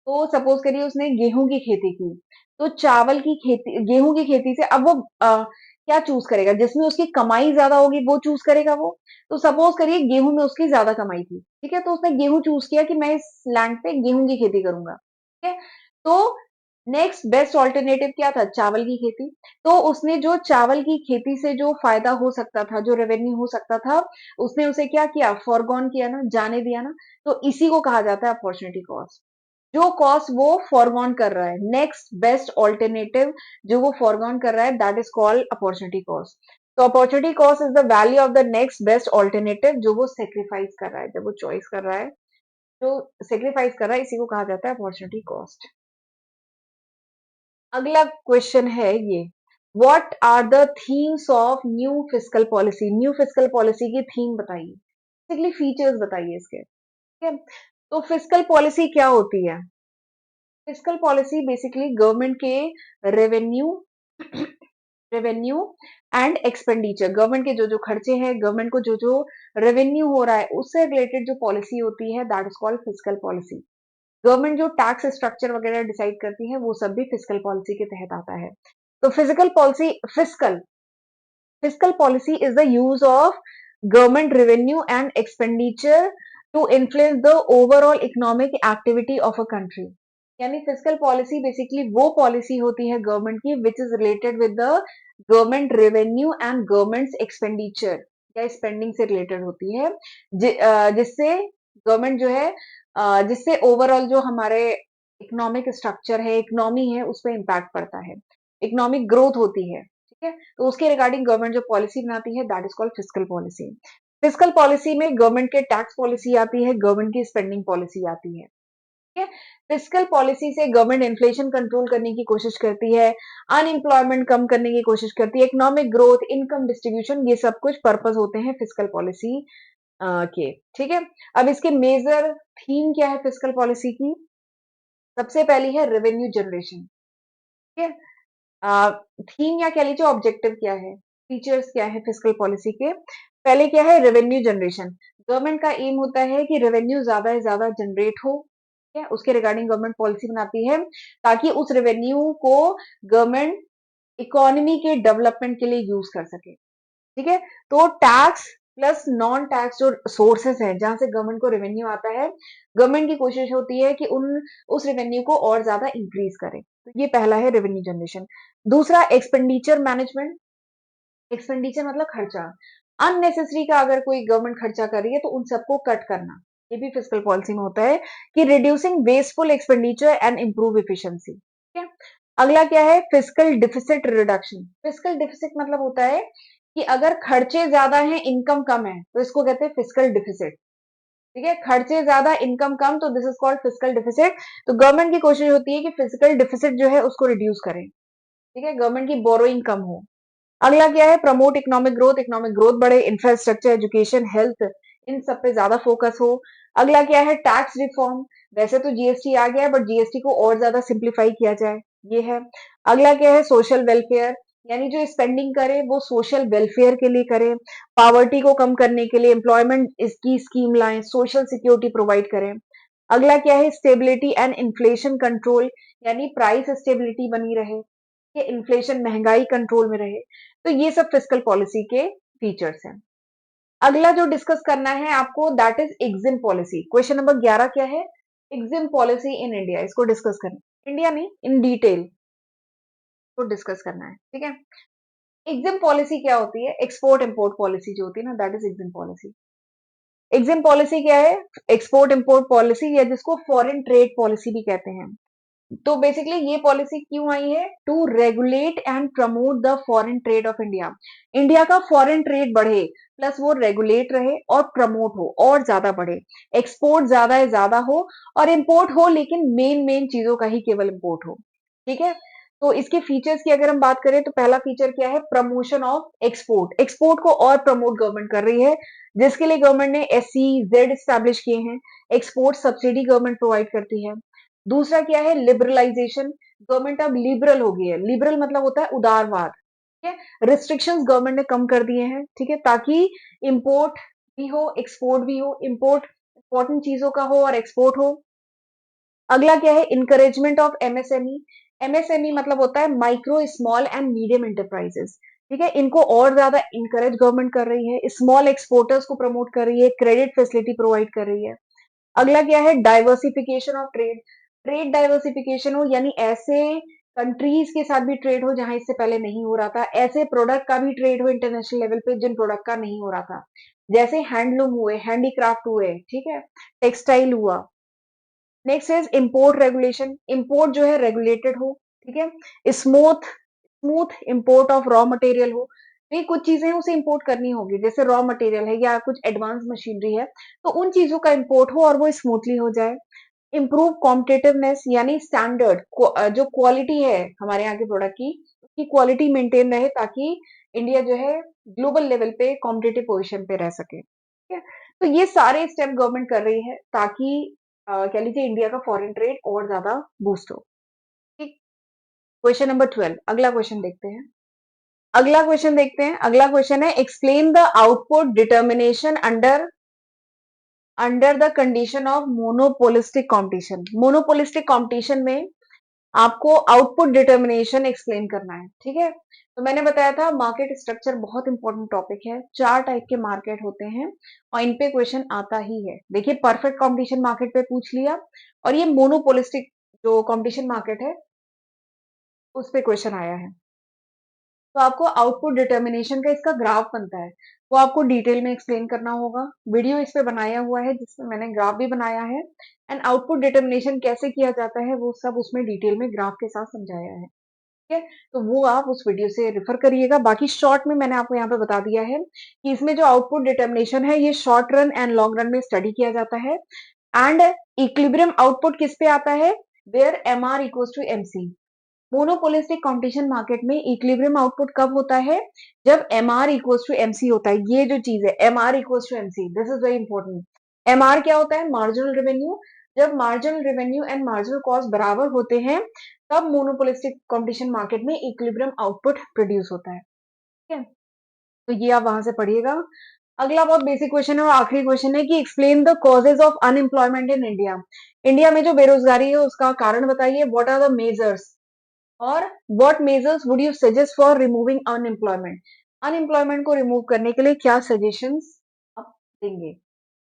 A: तो सपोज करिए उसने गेहूं की खेती की, तो चावल की खेती, गेहूं की खेती से अब वो क्या चूज करेगा? जिसमें उसकी कमाई ज्यादा होगी वो चूज करेगा वो। तो सपोज करिए गेहूं में उसकी ज्यादा कमाई थी, ठीक है, तो उसने गेहूं चूज किया कि मैं इस लैंड पे गेहूं की खेती करूंगा, ठीक है। तो नेक्स्ट बेस्ट ऑल्टरनेटिव क्या था? चावल की खेती। तो उसने जो चावल की खेती से जो फायदा हो सकता था, जो रेवेन्यू हो सकता था, उसने उसे क्या किया? फॉरगॉन किया ना, जाने दिया ना। तो इसी को कहा जाता है अपॉर्चुनिटी कॉस्ट, जो कॉस्ट वो फॉरगॉन कर रहा है, नेक्स्ट बेस्ट ऑल्टरनेटिव जो वो फॉरगॉन कर रहा है, that is called opportunity cost. तो opportunity cost is the value of the next best alternative जो वो सेक्रीफाइस कर रहा है, जब वो चॉइस कर रहा है, जो सेक्रीफाइस कर रहा है इसी को कहा जाता है अपॉर्चुनिटी कॉस्ट। अगला क्वेश्चन है ये, what are the themes of new fiscal policy? New fiscal policy की थीम बताइए, बेसिकली फीचर्स बताइए इसके, ठीक है। तो फिस्कल पॉलिसी क्या होती है? फिस्कल पॉलिसी बेसिकली गवर्नमेंट के revenue revenue and expenditure, government के जो जो खर्चे हैं, गवर्नमेंट को जो जो रेवेन्यू हो रहा है उससे रिलेटेड जो पॉलिसी होती है that is called fiscal policy. Government जो टैक्स स्ट्रक्चर वगैरह डिसाइड करती है वो सब भी फिस्कल पॉलिसी के तहत आता है। तो fiscal policy is the use of government revenue and expenditure to influence the overall economic activity of a country. यानी फिस्कल पॉलिसी बेसिकली वो पॉलिसी होती है गवर्नमेंट की which is related with the government revenue and government expenditure, या स्पेंडिंग से रिलेटेड होती है, जिससे गवर्नमेंट जो है जिससे ओवरऑल जो हमारे इकोनॉमिक स्ट्रक्चर है, इकोनॉमी है, उस पर इम्पैक्ट पड़ता है, इकोनॉमिक ग्रोथ होती है, ठीक है। तो उसके रिगार्डिंग गवर्नमेंट जो पॉलिसी बनाती है that is called fiscal policy. Fiscal policy में गवर्नमेंट के टैक्स पॉलिसी आती है, गवर्नमेंट की स्पेंडिंग पॉलिसी आती है, ठीक है। फिस्कल पॉलिसी से गवर्नमेंट इन्फ्लेशन कंट्रोल करने की कोशिश करती है, अनएम्प्लॉयमेंट कम करने की कोशिश करती है, इकोनॉमिक ग्रोथ, इनकम डिस्ट्रीब्यूशन, ये सब कुछ पर्पस होते हैं फिस्कल पॉलिसी के, ठीक है। अब इसके मेजर थीम क्या है फिस्कल पॉलिसी की? सबसे पहली है रेवेन्यू जनरेशन, ठीक है। थीम या कह लीजिए ऑब्जेक्टिव क्या है, फीचर्स क्या है फिस्कल पॉलिसी के? पहले क्या है? Revenue generation. गवर्नमेंट का एम होता है कि रेवेन्यू ज्यादा से ज्यादा जनरेट हो, ठीक है। उसके रिगार्डिंग गवर्नमेंट पॉलिसी बनाती है ताकि उस रेवेन्यू को गवर्नमेंट इकोनॉमी के डेवलपमेंट के लिए यूज कर सके, ठीक है। तो टैक्स प्लस नॉन टैक्स जो सोर्सेस हैं जहां से गवर्नमेंट को रेवेन्यू आता है, गवर्नमेंट की कोशिश होती है कि उस रेवेन्यू को और ज्यादा इंक्रीज करे। तो ये पहला है रेवेन्यू जनरेशन। दूसरा एक्सपेंडिचर मैनेजमेंट। एक्सपेंडिचर मतलब खर्चा, अननेसेसरी का अगर कोई गवर्नमेंट खर्चा कर रही है तो उन सबको कट करना, ये भी फिस्कल पॉलिसी में होता है कि reducing wasteful expenditure and improve efficiency, ठीक है। अगला क्या है? Fiscal deficit reduction. Fiscal deficit मतलब होता है कि अगर खर्चे ज्यादा हैं इनकम कम है तो इसको कहते हैं फिस्कल डिफिसिट, ठीक है। खर्चे ज्यादा इनकम कम तो this is called fiscal deficit. तो गवर्नमेंट की कोशिश होती है कि फिजिकल डिफिसिट जो है उसको रिड्यूस करें, ठीक है, गवर्नमेंट की बोरोइंग कम हो। अगला क्या है? Promote economic growth, economic growth बढ़े, इंफ्रास्ट्रक्चर, एजुकेशन, हेल्थ, इन सब पे ज्यादा फोकस हो। अगला क्या है? Tax reform. वैसे तो जीएसटी आ गया है बट जीएसटी को और ज्यादा सिंप्लीफाई किया जाए, ये है। अगला क्या है? सोशल वेलफेयर, यानी जो स्पेंडिंग करे वो सोशल वेलफेयर के लिए करे, पावर्टी को कम करने के लिए एम्प्लॉयमेंट इसकी स्कीम लाएं, सोशल सिक्योरिटी प्रोवाइड करें। अगला क्या है? स्टेबिलिटी एंड इन्फ्लेशन कंट्रोल, यानी प्राइस स्टेबिलिटी बनी रहे, कि इन्फ्लेशन महंगाई कंट्रोल में रहे। तो ये सब फिस्कल पॉलिसी के फीचर्स हैं। अगला जो डिस्कस करना है आपको that is EXIM policy. Question number 11 क्या है? एग्जिम पॉलिसी इन इंडिया, इसको डिस्कस करना, इंडिया नहीं इन डिटेल को डिस्कस करना है, ठीक है। एग्जिम पॉलिसी क्या होती है? एक्सपोर्ट इंपोर्ट पॉलिसी जो होती है ना that is EXIM policy. EXIM policy क्या है? एक्सपोर्ट इंपोर्ट पॉलिसी, या जिसको फॉरेन ट्रेड पॉलिसी भी कहते हैं। तो बेसिकली ये पॉलिसी क्यों आई है? To regulate and promote the foreign trade of India. India का फॉरेन ट्रेड बढ़े, प्लस वो रेगुलेट रहे और प्रमोट हो और ज्यादा बढ़े, एक्सपोर्ट ज्यादा है ज्यादा हो, और इंपोर्ट हो लेकिन मेन मेन चीजों का ही केवल इंपोर्ट हो, ठीक है। तो इसके फीचर्स की अगर हम बात करें तो पहला फीचर क्या है? Promotion of export. एक्सपोर्ट को और प्रमोट गवर्नमेंट कर रही है, जिसके लिए गवर्नमेंट ने एससी जेड स्टैब्लिश किए हैं। एक्सपोर्ट सब्सिडी गवर्नमेंट प्रोवाइड करती है। दूसरा क्या है? लिबरलाइजेशन। गवर्नमेंट अब लिबरल हो गई है, लिबरल मतलब होता है उदारवाद, ठीक है। रिस्ट्रिक्शंस गवर्नमेंट ने कम कर दिए हैं, ठीक है, ताकि इंपोर्ट भी हो एक्सपोर्ट भी हो, इंपोर्ट इंपॉर्टेंट चीजों का हो और एक्सपोर्ट हो। अगला क्या है? Encouragement of MSME. एमएसएमई मतलब होता है micro small and medium enterprises, ठीक है। इनको और ज्यादा इंकरेज गवर्नमेंट कर रही है, स्मॉल एक्सपोर्टर्स को प्रमोट कर रही है, क्रेडिट फैसिलिटी प्रोवाइड कर रही है। अगला क्या है? Diversification of trade. Trade diversification हो यानी ऐसे कंट्रीज के साथ भी ट्रेड हो जहां इससे पहले नहीं हो रहा था, ऐसे प्रोडक्ट का भी ट्रेड हो इंटरनेशनल लेवल पे जिन प्रोडक्ट का नहीं हो रहा था, जैसे हैंडलूम हुए, हैंडीक्राफ्ट हुए, ठीक है, टेक्सटाइल हुआ। Next is import regulation. Import जो है रेगुलेटेड हो, ठीक है, smooth smooth import of raw material हो, ये कुछ चीजें उसे इंपोर्ट करनी होगी, जैसे रॉ मटेरियल है या कुछ एडवांस मशीनरी है, तो उन चीजों का इंपोर्ट हो और वो स्मूथली हो जाए। इम्प्रूव कॉम्पिटिटिवनेस यानी स्टैंडर्ड जो क्वालिटी है हमारे यहाँ के प्रोडक्ट की, उसकी क्वालिटी मेंटेन रहे ताकि इंडिया जो है ग्लोबल लेवल पे कॉम्पिटिटिव पोजीशन पे रह सके। ठीक है, तो ये सारे स्टेप गवर्नमेंट कर रही है ताकि कह लीजिए इंडिया का फॉरेन ट्रेड और ज्यादा बूस्ट हो। ठीक। क्वेश्चन नंबर 12, अगला क्वेश्चन देखते हैं। अगला क्वेश्चन है explain the output determination under under the condition of monopolistic competition. Monopolistic competition में आपको आउटपुट डिटर्मिनेशन एक्सप्लेन करना है। ठीक है, तो मैंने बताया था मार्केट स्ट्रक्चर बहुत इंपॉर्टेंट टॉपिक है। 4 टाइप के मार्केट होते हैं और इन पे क्वेश्चन आता ही है। देखिए, परफेक्ट कंपटीशन मार्केट पे पूछ लिया और ये मोनोपोलिस्टिक जो कंपटीशन मार्केट है उस पे क्वेश्चन आया है। तो आपको आउटपुट डिटर्मिनेशन का इसका ग्राफ बनता है, वो आपको डिटेल में एक्सप्लेन करना होगा। वीडियो इस पे बनाया हुआ है जिसमें मैंने ग्राफ भी बनाया है, एंड आउटपुट डिटर्मिनेशन कैसे किया जाता है वो सब उसमें डिटेल में ग्राफ के साथ समझाया है। ठीक है, तो वो आप उस वीडियो से रेफर करिएगा। बाकी शॉर्ट में मैंने आपको यहाँ पे बता दिया है कि इसमें जो आउटपुट डिटर्मिनेशन है ये short run and long run में स्टडी किया जाता है। एंड इक्विलिब्रियम आउटपुट किस पे आता है, where M R equals to M C. Monopolistic competition market में इक्विलिब्रियम आउटपुट कब होता है, जब M R equals to M C होता है। ये जो चीज है M R equals to M C, this is very important. M R क्या होता है, मार्जिनल रेवेन्यू। जब marginal revenue and marginal cost बराबर होते हैं तब मोनोपोलिस्टिक कंपटीशन मार्केट में इक्विलिब्रियम आउटपुट प्रोड्यूस होता है। ठीक है, तो ये आप वहां से पढ़िएगा। अगला बहुत बेसिक क्वेश्चन है और आखिरी क्वेश्चन है कि explain the causes of unemployment in India. India में जो बेरोजगारी है उसका कारण बताइए, व्हाट आर द मेजर्स, और what measures would you suggest for removing unemployment. Unemployment को रिमूव करने के लिए क्या सजेशंस आप देंगे।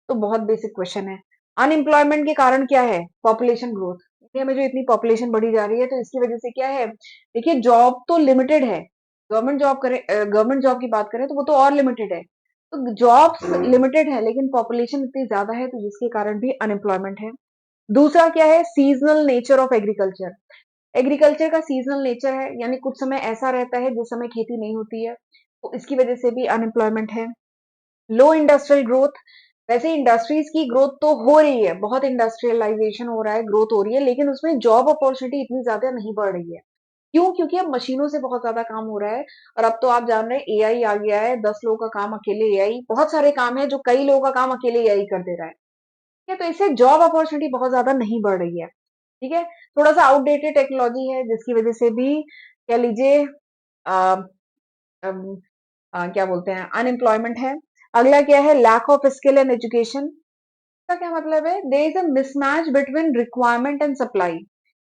A: तो बहुत बेसिक क्वेश्चन है। अनएम्प्लॉयमेंट के कारण क्या है, पॉपुलेशन ग्रोथ। इंडिया में जो इतनी पॉपुलेशन बढ़ी जा रही है तो इसकी वजह से क्या है, देखिए जॉब तो लिमिटेड है। गवर्नमेंट जॉब की बात करें तो वो तो और लिमिटेड है। तो जॉब्स लिमिटेड है लेकिन पॉपुलेशन इतनी ज्यादा है तो जिसके कारण भी अनएम्प्लॉयमेंट है। दूसरा क्या है, seasonal nature of agriculture. Agriculture का सीजनल नेचर है, यानी कुछ समय ऐसा रहता है जिस समय खेती नहीं होती है, तो इसकी वजह से भी अनएम्प्लॉयमेंट है। लो इंडस्ट्रियल ग्रोथ, वैसे इंडस्ट्रीज की ग्रोथ तो हो रही है, बहुत इंडस्ट्रियलाइजेशन हो रहा है, ग्रोथ हो रही है, लेकिन उसमें जॉब अपॉर्चुनिटी इतनी ज्यादा नहीं बढ़ रही है। क्यों, क्योंकि अब मशीनों से बहुत ज्यादा काम हो रहा है। और अब तो आप जान रहे हैं एआई आ गया है, 10 लोगों का काम अकेले एआई, बहुत सारे काम है जो कई लोगों का काम अकेले एआई कर दे रहा है। ठीक है, तो इससे जॉब अपॉर्चुनिटी बहुत ज्यादा नहीं बढ़ रही है। ठीक है, थोड़ा सा आउटडेटेड टेक्नोलॉजी है जिसकी वजह से भी कह लीजिए क्या बोलते हैं, अनएम्प्लॉयमेंट है। अगला क्या है, lack of skill and education. इसका क्या मतलब है, there is a mismatch between requirement and supply.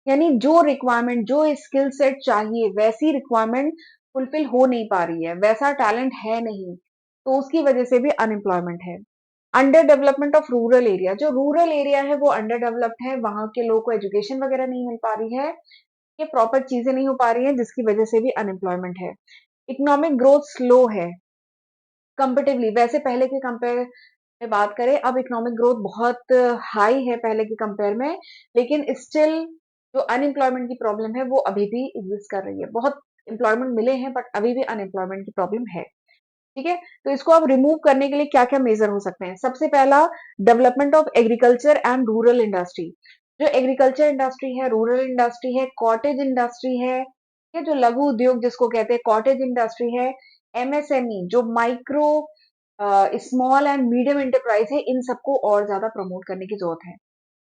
A: यानी जो रिक्वायरमेंट, जो स्किल सेट चाहिए वैसी रिक्वायरमेंट फुलफिल हो नहीं पा रही है, वैसा टैलेंट है नहीं, तो उसकी वजह से भी अनएम्प्लॉयमेंट है। Under development of rural area, जो रूरल एरिया है वो अंडर डेवलप्ड है, वहां के लोगों को एजुकेशन वगैरह नहीं मिल पा रही है, ये प्रॉपर चीजें नहीं हो पा रही हैं जिसकी वजह से भी अनएम्प्लॉयमेंट है। इकोनॉमिक ग्रोथ स्लो है कंपेटिवली, वैसे पहले के कंपेयर में बात करें अब इकोनॉमिक ग्रोथ बहुत हाई है पहले के कंपेयर में, लेकिन स्टिल जो अनएम्प्लॉयमेंट की प्रॉब्लम है वो अभी भी एग्जिस्ट कर रही है। बहुत एम्प्लॉयमेंट मिले हैं बट अभी भी अनएम्प्लॉयमेंट की प्रॉब्लम है। ठीक है, तो इसको आप रिमूव करने के लिए क्या क्या मेजर हो सकते हैं, सबसे पहला development of agriculture and rural industry. जो एग्रीकल्चर इंडस्ट्री है, रूरल इंडस्ट्री है, कॉटेज इंडस्ट्री है, ये जो लघु उद्योग जिसको कहते हैं, कॉटेज इंडस्ट्री है, एमएसएमई जो micro small and medium enterprise है, इन सबको और ज्यादा प्रमोट करने की जरूरत है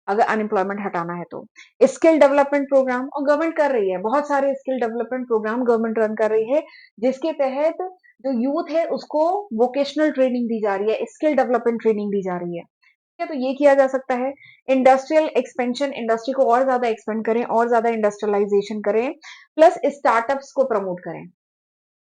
A: अगर अनएम्प्लॉयमेंट हटाना है तो। स्किल डेवलपमेंट प्रोग्राम और गवर्नमेंट कर रही है, बहुत सारे skill development program government run कर रही है जिसके तहत जो यूथ है उसको वोकेशनल ट्रेनिंग दी जा रही है, स्किल डेवलपमेंट ट्रेनिंग दी जा रही है। ठीक है, तो ये किया जा सकता है। इंडस्ट्रियल एक्सपेंशन, इंडस्ट्री को और ज्यादा एक्सपेंड करें, और ज्यादा इंडस्ट्रियलाइजेशन करें, प्लस स्टार्टअप्स को प्रमोट करें।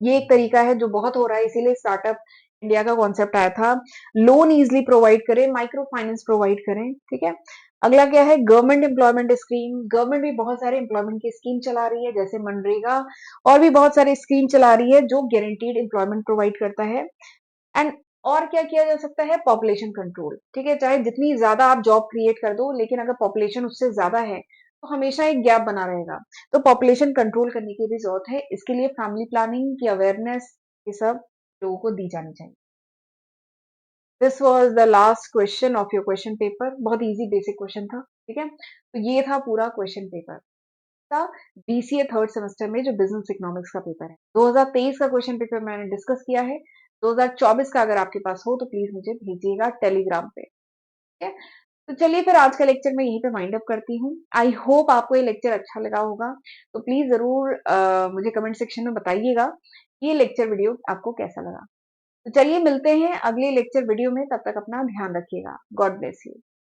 A: ये एक तरीका है जो बहुत हो रहा है, इसीलिए स्टार्टअप इंडिया का कॉन्सेप्ट आया था। लोन इजिली प्रोवाइड करें, माइक्रो फाइनेंस प्रोवाइड करें। ठीक है, अगला क्या है, गवर्नमेंट एम्प्लॉयमेंट स्कीम। गवर्नमेंट भी बहुत सारे एम्प्लॉयमेंट की स्कीम चला रही है जैसे मनरेगा, और भी बहुत सारे स्कीम चला रही है जो गारंटीड एम्प्लॉयमेंट प्रोवाइड करता है। एंड और क्या किया जा सकता है, पॉपुलेशन कंट्रोल। ठीक है, चाहे जितनी ज्यादा आप जॉब क्रिएट कर दो लेकिन अगर पॉपुलेशन उससे ज्यादा है तो हमेशा एक गैप बना रहेगा, तो पॉपुलेशन कंट्रोल करने की भी जरूरत है। इसके लिए फैमिली प्लानिंग की अवेयरनेस ये सब लोगों को दी जानी चाहिए। This was the last question of your question paper. बहुत इजी बेसिक क्वेश्चन था, ठीक है। तो ये था पूरा क्वेश्चन पेपर था बीसीए थर्ड सेमेस्टर में जो बिजनेस इकोनॉमिक्स का पेपर है। 2023 का क्वेश्चन पेपर मैंने डिस्कस किया है। 2024 का अगर आपके पास हो तो प्लीज मुझे भेजिएगा टेलीग्राम पे, ठीक है। तो चलिए फिर आज का लेक्चर मैं यहीं पे वाइंड अप करती हूँ। आई होप आपको ये लेक्चर अच्छा लगा होगा। तो प्लीज जरूर मुझे कमेंट सेक्शन में बताइएगा ये लेक्चर वीडियो आपको कैसा लगा। तो चलिए मिलते हैं अगले लेक्चर वीडियो में, तब तक अपना ध्यान रखिएगा। God bless you.